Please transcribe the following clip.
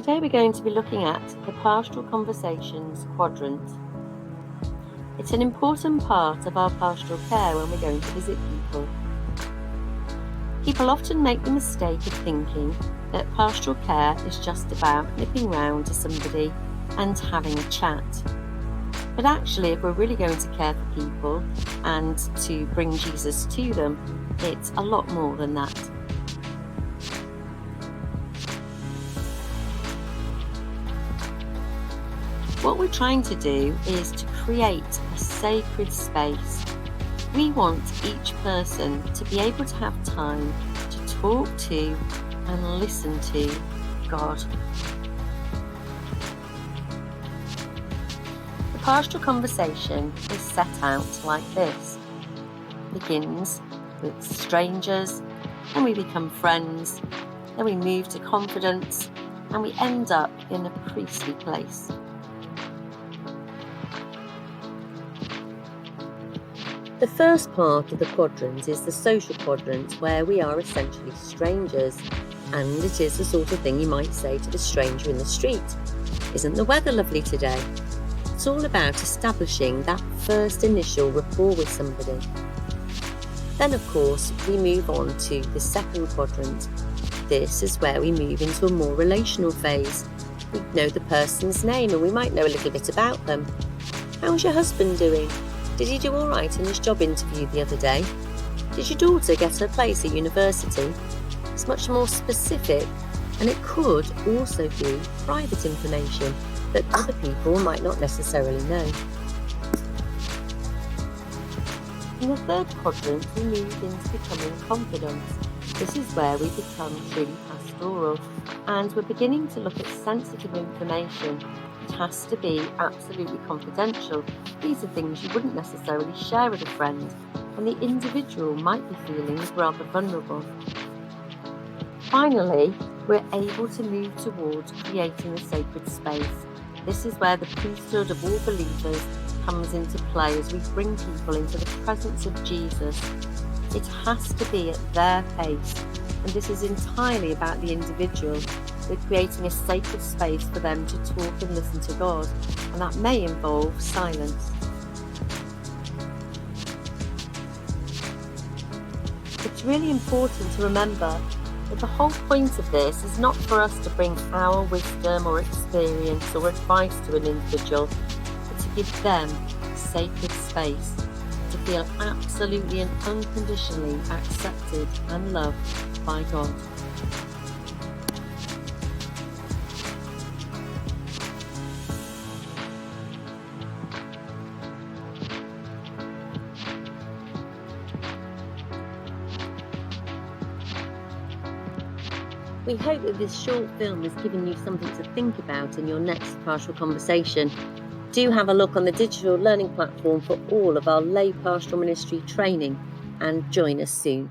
Today we're going to be looking at the Pastoral Conversations Quadrant. It's an important part of our pastoral care when we're going to visit people. People often make the mistake of thinking that pastoral care is just about nipping round to somebody and having a chat. But actually, if we're really going to care for people and to bring Jesus to them, it's a lot more than that. What we're trying to do is to create a sacred space. We want each person to be able to have time to talk to and listen to God. The pastoral conversation is set out like this. It begins with strangers, then we become friends, then we move to confidence, and we end up in a priestly place. The first part of the quadrant is the social quadrant, where we are essentially strangers, and it is the sort of thing you might say to the stranger in the street. Isn't the weather lovely today? It's all about establishing that first initial rapport with somebody. Then, of course, we move on to the second quadrant. This is where we move into a more relational phase. We know the person's name and we might know a little bit about them. How's your husband doing? Did he do all right in his job interview the other day? Did your daughter get her place at university? It's much more specific, and it could also be private information that other people might not necessarily know. In the third quadrant, we move into becoming confident. This is where we become truly pastoral, and we're beginning to look at sensitive information. It has to be absolutely confidential. These are things you wouldn't necessarily share with a friend, and the individual might be feeling rather vulnerable. Finally, we're able to move towards creating a sacred space. This is where the priesthood of all believers comes into play as we bring people into the presence of Jesus. It has to be at their pace, and this is entirely about the individual. We're creating a sacred space for them to talk and listen to God, and that may involve silence. It's really important to remember that the whole point of this is not for us to bring our wisdom or experience or advice to an individual, but to give them sacred space to feel absolutely and unconditionally accepted and loved by God. We hope that this short film has given you something to think about in your next pastoral conversation. Do have a look on the digital learning platform for all of our lay pastoral ministry training, and join us soon.